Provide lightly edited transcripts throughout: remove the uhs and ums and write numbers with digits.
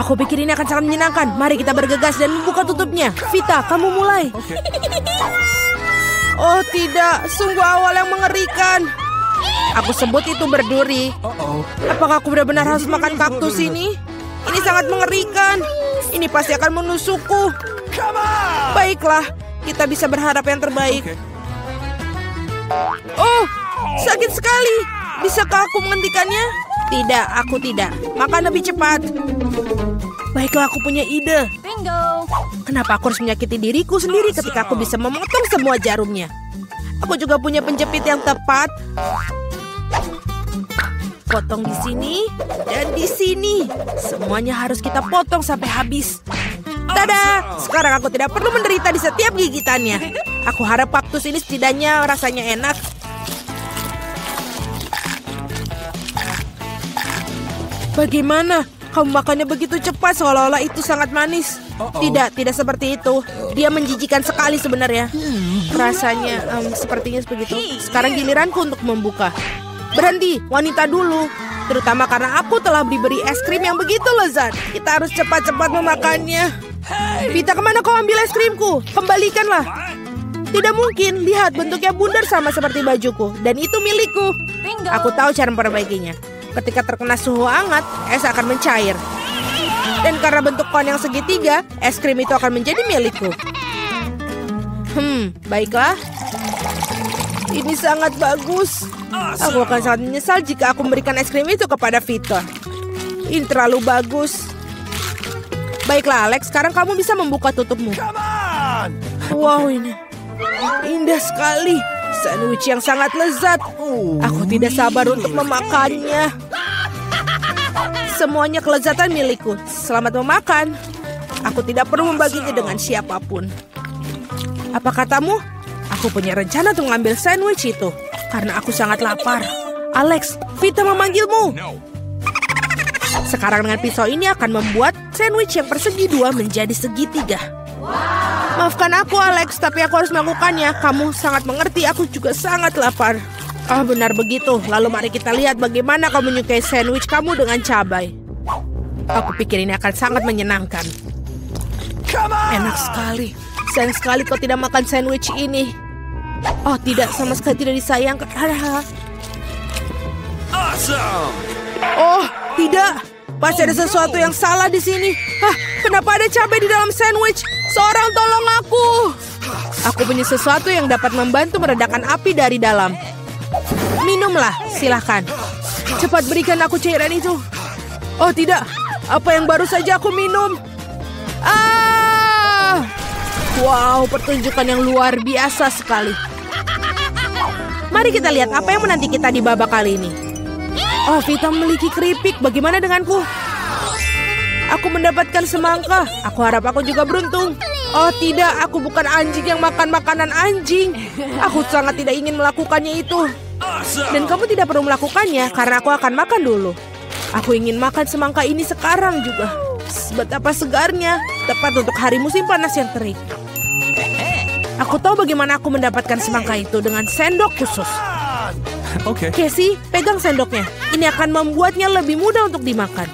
Aku pikir ini akan sangat menyenangkan. Mari kita bergegas dan membuka tutupnya. Vita, kamu mulai. Oh tidak, sungguh awal yang mengerikan. Aku sebut itu berduri. Apakah aku benar-benar harus makan kaktus ini? Ini sangat mengerikan. Ini pasti akan menusukku. Baiklah, kita bisa berharap yang terbaik. Oh, sakit sekali. Bisakah aku menghentikannya? Tidak, aku tidak. Makan lebih cepat. Baiklah, aku punya ide. Bingo. Kenapa aku harus menyakiti diriku sendiri ketika aku bisa memotong semua jarumnya? Aku juga punya penjepit yang tepat. Potong di sini dan di sini. Semuanya harus kita potong sampai habis. Tada! Sekarang aku tidak perlu menderita di setiap gigitannya. Aku harap kaktus ini setidaknya rasanya enak. Bagaimana? Kamu makannya begitu cepat seolah-olah itu sangat manis. Tidak seperti itu. Dia menjijikan sekali sebenarnya. Rasanya sepertinya begitu. Sekarang giliranku untuk membuka. Berhenti, wanita dulu. Terutama karena aku telah diberi es krim yang begitu lezat. Kita harus cepat-cepat memakannya. Vita, kemana kau ambil es krimku? Kembalikanlah. Tidak mungkin, lihat bentuknya bundar sama seperti bajuku. Dan itu milikku. Aku tahu cara memperbaikinya. Ketika terkena suhu hangat, es akan mencair. Dan karena bentuk kon yang segitiga, es krim itu akan menjadi milikku. Baiklah. Ini sangat bagus. Aku akan sangat menyesal jika aku memberikan es krim itu kepada Vita. Ini terlalu bagus. Baiklah, Alex. Sekarang kamu bisa membuka tutupmu. Wow, ini indah sekali. Sandwich yang sangat lezat. Aku tidak sabar untuk memakannya. Semuanya kelezatan milikku. Selamat memakan. Aku tidak perlu membaginya dengan siapapun. Apa katamu? Aku punya rencana untuk mengambil sandwich itu. Karena aku sangat lapar. Alex, Vita memanggilmu. Sekarang dengan pisau ini akan membuat sandwich yang persegi dua menjadi segitiga. Maafkan aku, Alex, tapi aku harus melakukannya. Kamu sangat mengerti, aku juga sangat lapar. Benar begitu. Lalu mari kita lihat bagaimana kau menyukai sandwich kamu dengan cabai. Aku pikir ini akan sangat menyenangkan. Enak sekali. Sayang sekali kau tidak makan sandwich ini. Oh tidak, sama sekali tidak disayangkan. Oh tidak, pasti ada sesuatu yang salah di sini. Kenapa ada cabai di dalam sandwich? Seorang tolong aku. Aku punya sesuatu yang dapat membantu meredakan api dari dalam. Minumlah, silahkan. Cepat berikan aku cairan itu. Oh tidak, apa yang baru saja aku minum? Wow, pertunjukan yang luar biasa sekali. Mari kita lihat apa yang menanti kita di babak kali ini. Oh, Vita memiliki keripik. Bagaimana denganku? Aku mendapatkan semangka. Aku harap aku juga beruntung. Oh tidak, aku bukan anjing yang makan makanan anjing. Aku sangat tidak ingin melakukannya itu. Dan kamu tidak perlu melakukannya karena aku akan makan dulu. Aku ingin makan semangka ini sekarang juga. Betapa segarnya. Tepat untuk hari musim panas yang terik. Aku tahu bagaimana aku mendapatkan semangka itu dengan sendok khusus. Casey, pegang sendoknya. Ini akan membuatnya lebih mudah untuk dimakan.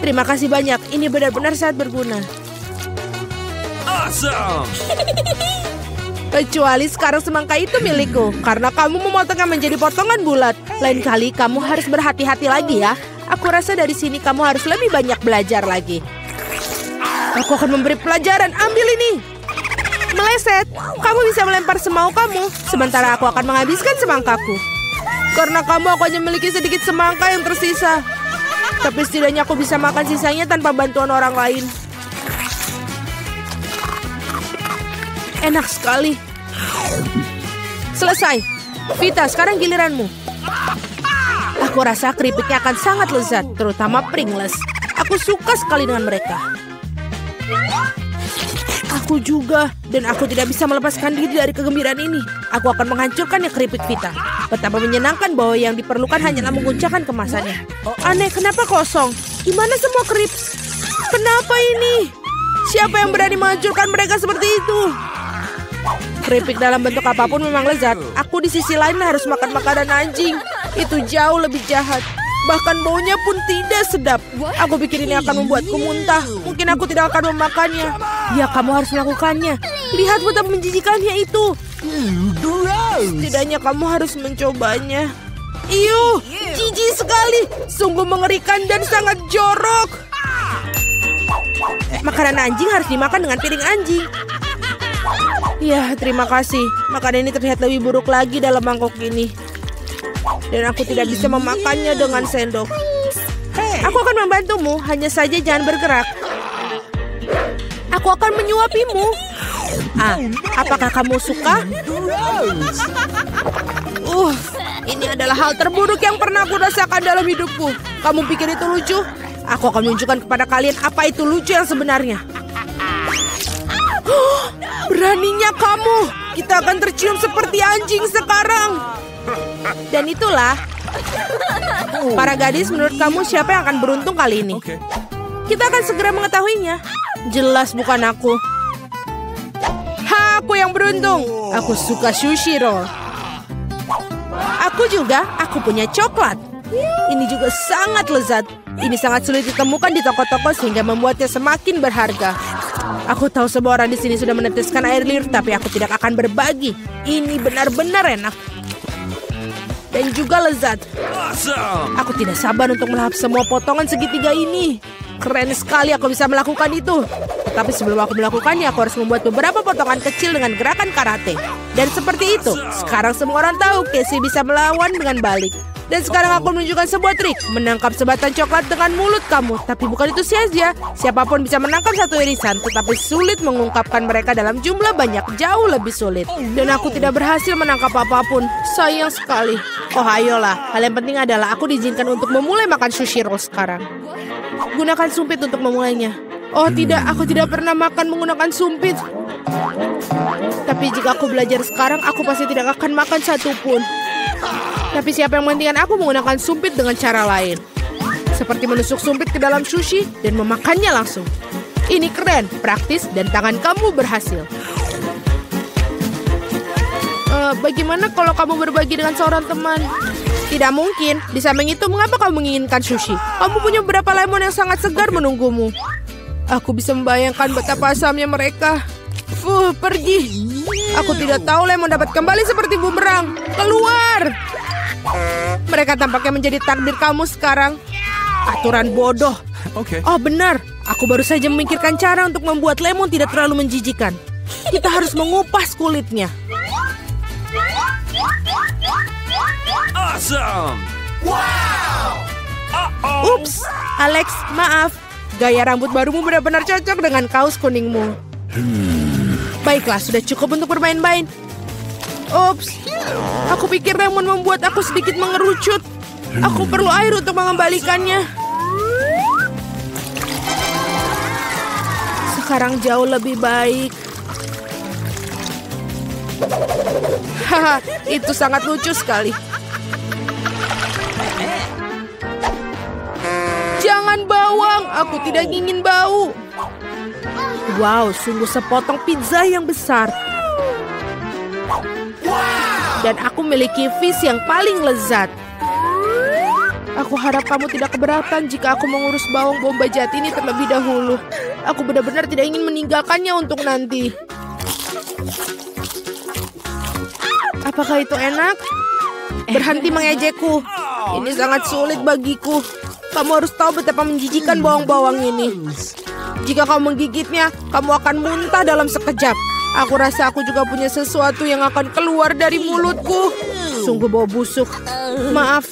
Terima kasih banyak. Ini benar-benar sangat berguna. Kecuali sekarang semangka itu milikku. Karena kamu memotongnya menjadi potongan bulat. Lain kali kamu harus berhati-hati lagi ya. Aku rasa dari sini kamu harus lebih banyak belajar lagi. Aku akan memberi pelajaran. Ambil ini. Meleset, kamu bisa melempar semau kamu. Sementara aku akan menghabiskan semangkaku. Karena kamu aku hanya memiliki sedikit semangka yang tersisa. Tapi setidaknya aku bisa makan sisanya tanpa bantuan orang lain. Enak sekali. Selesai. Vita, sekarang giliranmu. Aku rasa keripiknya akan sangat lezat, terutama Pringles. Aku suka sekali dengan mereka. Aku juga, dan aku tidak bisa melepaskan diri dari kegembiraan ini. Aku akan menghancurkan keripik Vita. Betapa menyenangkan bahwa yang diperlukan hanyalah menguncangkan kemasannya. Aneh, kenapa kosong? Di mana semua krips? Kenapa ini? Siapa yang berani menghancurkan mereka seperti itu? Keripik dalam bentuk apapun memang lezat. Aku di sisi lain harus makan makanan anjing. Itu jauh lebih jahat. Bahkan baunya pun tidak sedap. Aku pikir ini akan membuatku muntah. Mungkin aku tidak akan memakannya. Ya, kamu harus melakukannya. Lihat betapa menjijikannya itu. Setidaknya kamu harus mencobanya. Iuh, jijik sekali. Sungguh mengerikan dan sangat jorok. Makanan anjing harus dimakan dengan piring anjing. Ya, terima kasih. Makanan ini terlihat lebih buruk lagi dalam mangkok ini. Dan aku tidak bisa memakannya dengan sendok. Aku akan membantumu, hanya saja jangan bergerak. Aku akan menyuapimu. Apakah kamu suka? Ini adalah hal terburuk yang pernah aku rasakan dalam hidupku. Kamu pikir itu lucu? Aku akan menunjukkan kepada kalian apa itu lucu yang sebenarnya. Beraninya kamu. Kita akan tercium seperti anjing sekarang. Dan itulah. Para gadis, menurut kamu siapa yang akan beruntung kali ini? Kita akan segera mengetahuinya. Jelas bukan aku. Aku yang beruntung. Aku suka sushi roll. Aku juga, aku punya coklat. Ini juga sangat lezat. Ini sangat sulit ditemukan di toko-toko sehingga membuatnya semakin berharga. Aku tahu semua orang di sini sudah meneteskan air liur, tapi aku tidak akan berbagi. Ini benar-benar enak. Dan juga lezat. Aku tidak sabar untuk melahap semua potongan segitiga ini. Keren sekali aku bisa melakukan itu. Tapi sebelum aku melakukannya, aku harus membuat beberapa potongan kecil dengan gerakan karate. Dan seperti itu, sekarang semua orang tahu Casey bisa melawan dengan balik. Dan sekarang aku menunjukkan sebuah trik. Menangkap sebatang coklat dengan mulut kamu. Tapi bukan itu saja. Siapapun bisa menangkap satu irisan. Tetapi sulit mengungkapkan mereka dalam jumlah banyak. Jauh lebih sulit. Dan aku tidak berhasil menangkap apapun. Sayang sekali. Oh ayolah. Hal yang penting adalah aku diizinkan untuk memulai makan sushi roll sekarang. Gunakan sumpit untuk memulainya. Oh tidak, aku tidak pernah makan menggunakan sumpit. Tapi jika aku belajar sekarang, aku pasti tidak akan makan satupun. Tapi siapa yang menghentikan aku menggunakan sumpit dengan cara lain. Seperti menusuk sumpit ke dalam sushi dan memakannya langsung. Ini keren, praktis, dan tangan kamu berhasil. Bagaimana kalau kamu berbagi dengan seorang teman? Tidak mungkin. Di samping itu, mengapa kamu menginginkan sushi? Kamu punya beberapa lemon yang sangat segar menunggumu. Aku bisa membayangkan betapa asamnya mereka. Pergi. Aku tidak tahu lemon dapat kembali seperti bumerang. Keluar. Mereka tampaknya menjadi takdir kamu sekarang. Aturan bodoh. Oh benar. Aku baru saja memikirkan cara untuk membuat lemon tidak terlalu menjijikan. Kita harus mengupas kulitnya. Awesome! Wow! Ups, Alex, maaf. Gaya rambut barumu benar-benar cocok dengan kaos kuningmu. Baiklah, sudah cukup untuk bermain-main. Ups, aku pikir lemon membuat aku sedikit mengerucut. Aku perlu air untuk mengembalikannya. Sekarang jauh lebih baik. Haha, itu sangat lucu sekali. Jangan bawang, aku tidak ingin bau. Wow, sungguh sepotong pizza yang besar. Dan aku memiliki fish yang paling lezat. Aku harap kamu tidak keberatan jika aku mengurus bawang bombay jati ini terlebih dahulu. Aku benar-benar tidak ingin meninggalkannya untuk nanti. Apakah itu enak? Berhenti mengejekku. Ini sangat sulit bagiku. Kamu harus tahu betapa menjijikan bawang-bawang ini. Jika kamu menggigitnya, kamu akan muntah dalam sekejap. Aku rasa aku juga punya sesuatu yang akan keluar dari mulutku. Sungguh bau busuk. Maaf.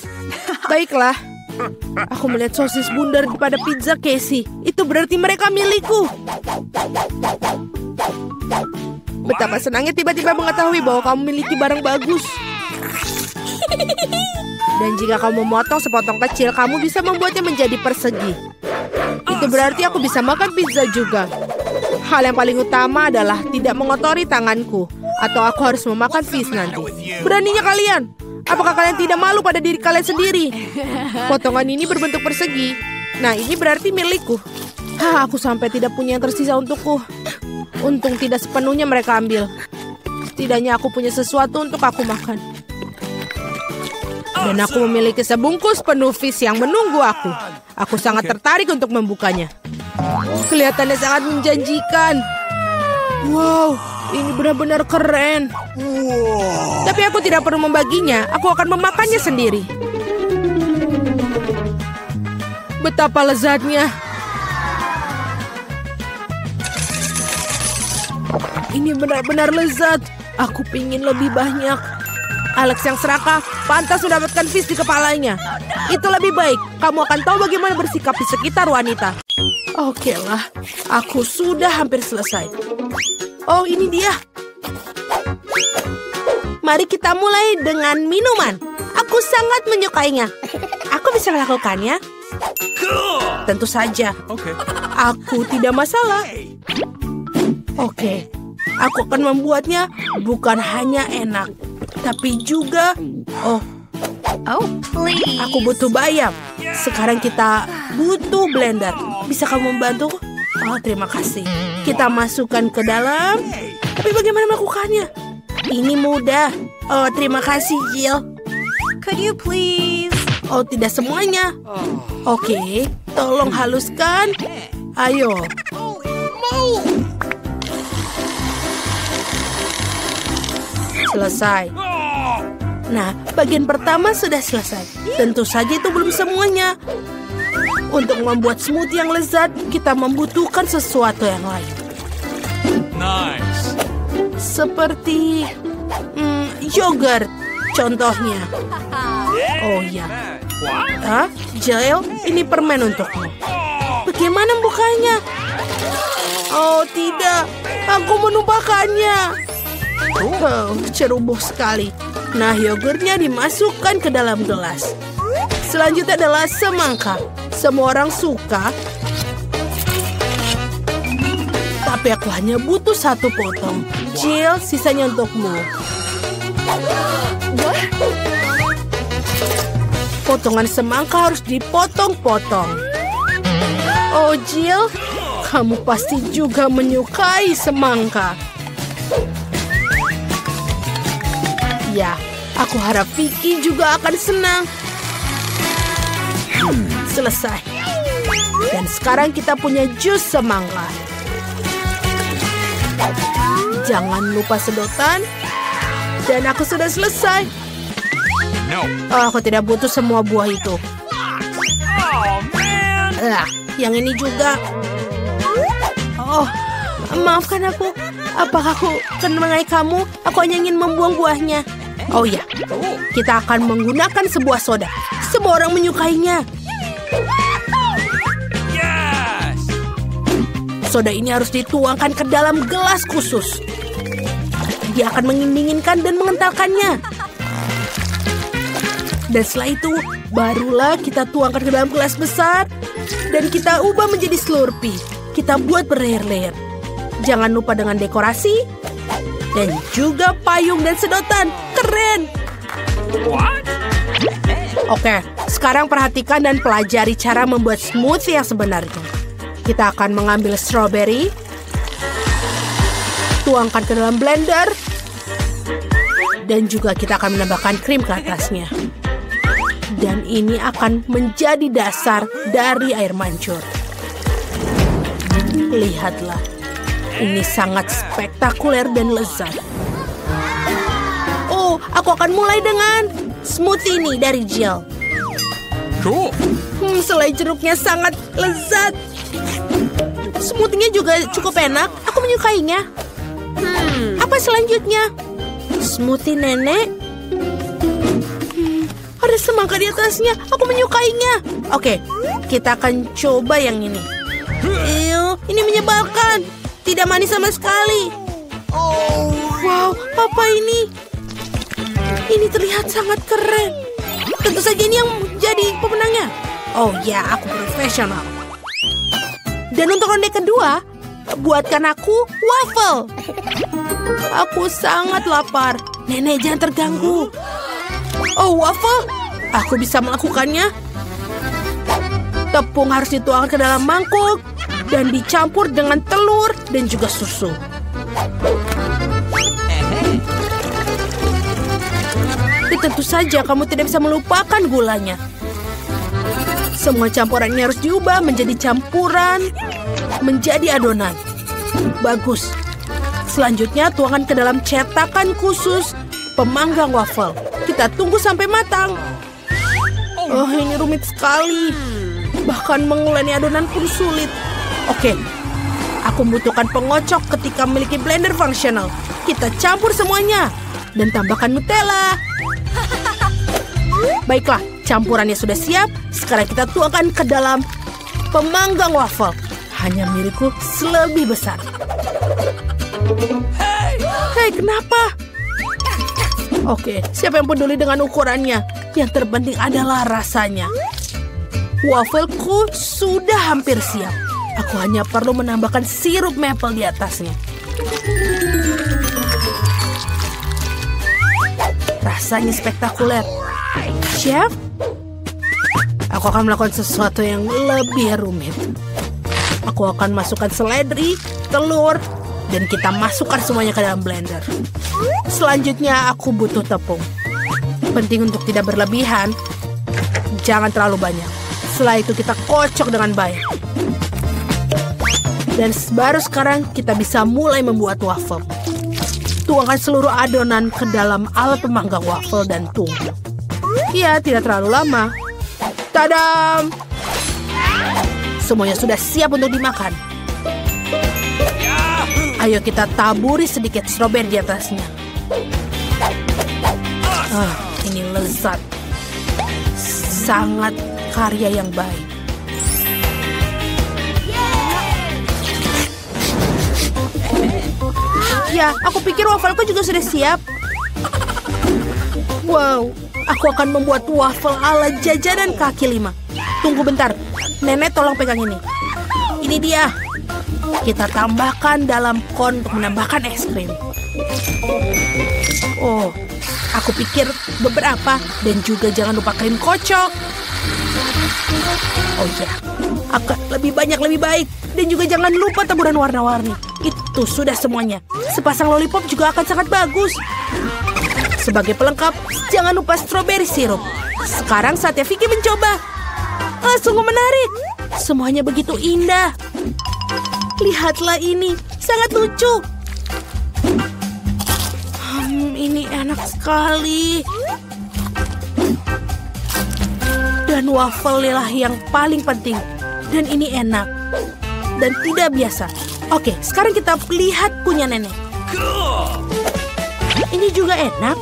Baiklah. Aku melihat sosis bundar pada pizza Casey. Itu berarti mereka milikku. Betapa senangnya tiba-tiba mengetahui bahwa kamu memiliki barang bagus. Dan jika kamu memotong sepotong kecil, kamu bisa membuatnya menjadi persegi. Itu berarti aku bisa makan pizza juga. Hal yang paling utama adalah tidak mengotori tanganku. Atau aku harus memakan fish nanti. Beraninya kalian. Apakah kalian tidak malu pada diri kalian sendiri? Potongan ini berbentuk persegi. Nah, ini berarti milikku. Aku sampai tidak punya yang tersisa untukku. Untung tidak sepenuhnya mereka ambil. Setidaknya aku punya sesuatu untuk aku makan. Dan aku memiliki sebungkus penuh fish yang menunggu aku. Aku sangat tertarik untuk membukanya. Kelihatannya sangat menjanjikan. Wow, ini benar-benar keren. Tapi aku tidak perlu membaginya. Aku akan memakannya sendiri. Betapa lezatnya. Ini benar-benar lezat. Aku pingin lebih banyak. Alex yang serakah pantas mendapatkan fish di kepalanya. Itu lebih baik. Kamu akan tahu bagaimana bersikap di sekitar wanita. Oke lah, aku sudah hampir selesai. Oh, ini dia. Mari kita mulai dengan minuman. Aku sangat menyukainya. Aku bisa melakukannya? Tentu saja. Aku tidak masalah. Oke, aku akan membuatnya bukan hanya enak, tapi juga... Oh, please. Aku butuh bayam. Sekarang kita butuh blender. Bisa kamu membantu? Oh, terima kasih. Kita masukkan ke dalam. Tapi bagaimana melakukannya? Ini mudah. Oh, terima kasih, Jill. Could you please? Oh, tidak semuanya. Oke, tolong haluskan. Ayo. Selesai. Nah, bagian pertama sudah selesai. Tentu saja itu belum semuanya. Untuk membuat smoothie yang lezat, kita membutuhkan sesuatu yang lain. Nice. Seperti yogurt, contohnya. Oh ya. Hah? Jill, ini permen untukmu. Bagaimana bukanya? Oh tidak, aku menumpahkannya. Oh, ceroboh sekali. Nah, yogurtnya dimasukkan ke dalam gelas. Selanjutnya adalah semangka. Semua orang suka. Tapi aku hanya butuh 1 potong. Jill, sisanya untukmu. Potongan semangka harus dipotong-potong. Oh, Jill, kamu pasti juga menyukai semangka. Ya, aku harap Vicky juga akan senang. Selesai. Dan sekarang kita punya jus semangka. Jangan lupa sedotan. Dan aku sudah selesai. Oh, aku tidak butuh semua buah itu. Yang ini juga. Oh, maafkan aku. Apakah aku mengenai kamu? Aku hanya ingin membuang buahnya. Oh ya, kita akan menggunakan sebuah soda. Semua orang menyukainya. Soda ini harus dituangkan ke dalam gelas khusus. Dia akan mendinginkan dan mengentalkannya. Dan setelah itu, barulah kita tuangkan ke dalam gelas besar. Dan kita ubah menjadi Slurpee. Kita buat berlayer-layer. Jangan lupa dengan dekorasi. Dan juga payung dan sedotan. Keren! Oke, sekarang perhatikan dan pelajari cara membuat smoothie yang sebenarnya. Kita akan mengambil strawberry. Tuangkan ke dalam blender. Dan juga kita akan menambahkan krim ke atasnya. Dan ini akan menjadi dasar dari air mancur. Lihatlah. Ini sangat spektakuler dan lezat. Oh, aku akan mulai dengan smoothie ini dari Jill. Cool. Selai jeruknya sangat lezat. Smoothie-nya juga cukup enak. Aku menyukainya. Apa selanjutnya? Smoothie nenek. Ada semangka di atasnya. Aku menyukainya. Oke, kita akan coba yang ini. Ini menyebalkan. Tidak manis sama sekali. Wow, apa ini? Ini terlihat sangat keren. Tentu saja ini yang jadi pemenangnya. Oh ya, aku profesional. Dan untuk ronde kedua, buatkan aku waffle. Aku sangat lapar. Nenek, jangan terganggu. Oh, waffle? Aku bisa melakukannya. Tepung harus dituangkan ke dalam mangkuk dan dicampur dengan telur dan juga susu. Dan tentu saja kamu tidak bisa melupakan gulanya. Semua campuran ini harus diubah menjadi campuran, menjadi adonan. Bagus. Selanjutnya tuangkan ke dalam cetakan khusus pemanggang waffle. Kita tunggu sampai matang. Oh, ini rumit sekali. Bahkan menguleni adonan pun sulit. Oke, aku membutuhkan pengocok ketika memiliki blender fungsional. Kita campur semuanya dan tambahkan Nutella. Baiklah, campurannya sudah siap. Sekarang kita tuangkan ke dalam pemanggang waffle. Hanya milikku lebih besar. Hei, kenapa? Oke, siapa yang peduli dengan ukurannya? Yang terpenting adalah rasanya. Wafelku sudah hampir siap. Aku hanya perlu menambahkan sirup maple di atasnya. Rasanya spektakuler. Chef, aku akan melakukan sesuatu yang lebih rumit. Aku akan masukkan seledri, telur, dan kita masukkan semuanya ke dalam blender. Selanjutnya aku butuh tepung. Penting untuk tidak berlebihan. Jangan terlalu banyak. Setelah itu kita kocok dengan baik. Dan baru sekarang kita bisa mulai membuat waffle. Tuangkan seluruh adonan ke dalam alat pemanggang waffle dan tunggu. Ya, tidak terlalu lama. Tadam! Semuanya sudah siap untuk dimakan. Ayo kita taburi sedikit stroberi di atasnya. Ini lezat. Sangat karya yang baik. Ya, aku pikir wafelku juga sudah siap. Wow, aku akan membuat waffle ala jajanan kaki lima. Tunggu bentar, nenek tolong pegang ini. Ini dia. Kita tambahkan dalam kon untuk menambahkan es krim. Oh, aku pikir beberapa. Dan juga jangan lupa krim kocok. Oh ya, akan lebih banyak lebih baik. Dan juga jangan lupa taburan warna-warni. Itu sudah semuanya. Sepasang lollipop juga akan sangat bagus. Sebagai pelengkap, jangan lupa strawberry sirup. Sekarang saatnya Vicky mencoba. Sungguh menarik. Semuanya begitu indah. Lihatlah ini, sangat lucu. Ini enak sekali. Dan waffle lah yang paling penting. Dan ini enak. Dan tidak biasa. Oke, sekarang kita lihat punya nenek. Ini juga enak.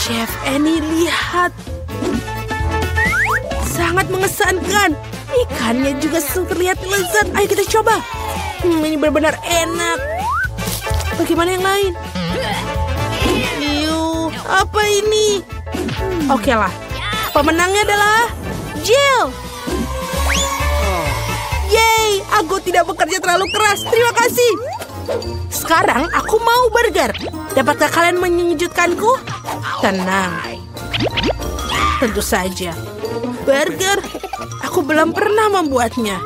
Chef Annie, lihat. Sangat mengesankan. Ikannya juga terlihat lezat. Ayo kita coba. Ini benar-benar enak. Bagaimana yang lain? Apa ini? Oke lah. Pemenangnya adalah Jill. Yeay, aku tidak bekerja terlalu keras. Terima kasih. Sekarang aku mau burger. Dapatkah kalian menyejutkanku? Tenang. Tentu saja. Burger? Aku belum pernah membuatnya.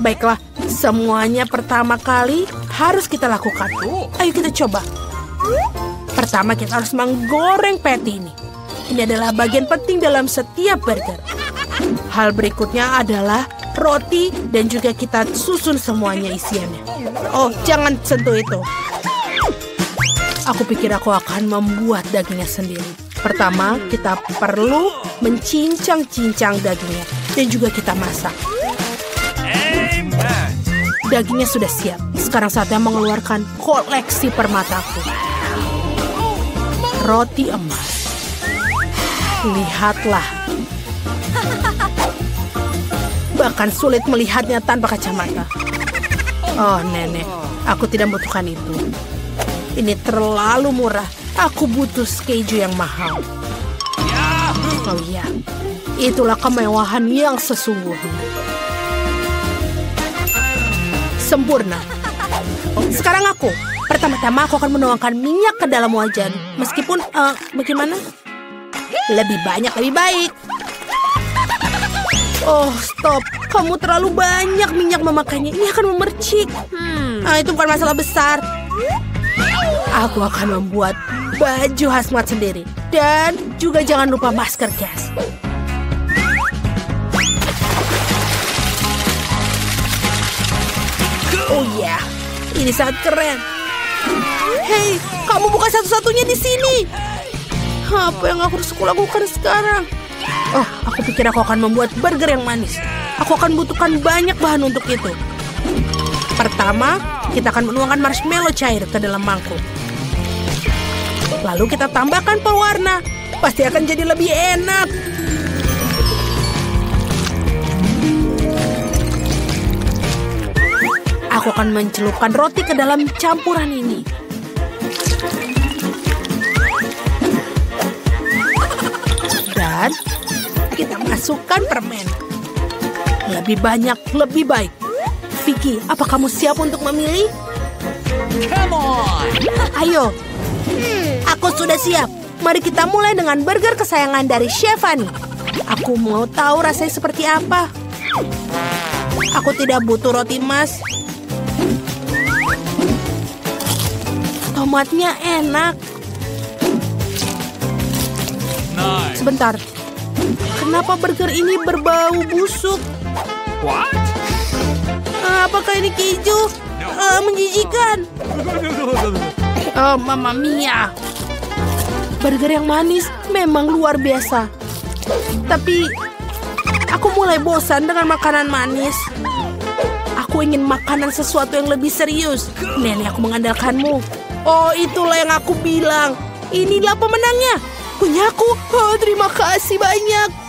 Baiklah, semuanya pertama kali harus kita lakukan. Ayo kita coba. Pertama kita harus menggoreng patty ini. Ini adalah bagian penting dalam setiap burger. Hal berikutnya adalah roti dan juga kita susun semuanya isiannya. Oh, jangan sentuh itu. Aku pikir aku akan membuat dagingnya sendiri. Pertama, kita perlu mencincang-cincang dagingnya dan juga kita masak. Dagingnya sudah siap. Sekarang saatnya mengeluarkan koleksi permataku. Roti emas. Lihatlah. Bahkan sulit melihatnya tanpa kacamata. Oh, nenek, aku tidak membutuhkan itu. Ini terlalu murah. Aku butuh keju yang mahal. Oh iya, itulah kemewahan yang sesungguhnya. Sempurna. Sekarang aku. Pertama-tama aku akan menuangkan minyak ke dalam wajan. Meskipun, bagaimana? Lebih banyak, lebih baik. Oh, stop. Kamu terlalu banyak minyak memakainya. Ini akan memercik. Itu bukan masalah besar. Aku akan membuat baju hazmat sendiri. Dan juga jangan lupa masker gas. Oh ya, ini sangat keren. Hei, kamu bukan satu-satunya di sini. Apa yang aku harus lakukan sekarang? Oh, aku pikir aku akan membuat burger yang manis. Aku akan butuhkan banyak bahan untuk itu. Pertama, kita akan menuangkan marshmallow cair ke dalam mangkuk. Lalu kita tambahkan pewarna. Pasti akan jadi lebih enak. Aku akan mencelupkan roti ke dalam campuran ini. Dan kita masukkan permen. Lebih banyak, lebih baik. Vicky, apa kamu siap untuk memilih? Come on! Ayo. Aku sudah siap. Mari kita mulai dengan burger kesayangan dari Chef Fanny. Aku mau tahu rasanya seperti apa. Aku tidak butuh roti emas. Tomatnya enak. Nice. Sebentar. Kenapa burger ini berbau busuk? What? Apakah ini keju? Menjijikan. Oh, Mamma Mia. Burger yang manis memang luar biasa. Tapi aku mulai bosan dengan makanan manis. Aku ingin makanan sesuatu yang lebih serius. Nenek, aku mengandalkanmu. Oh, itulah yang aku bilang. Inilah pemenangnya. Punyaku. Oh, terima kasih banyak.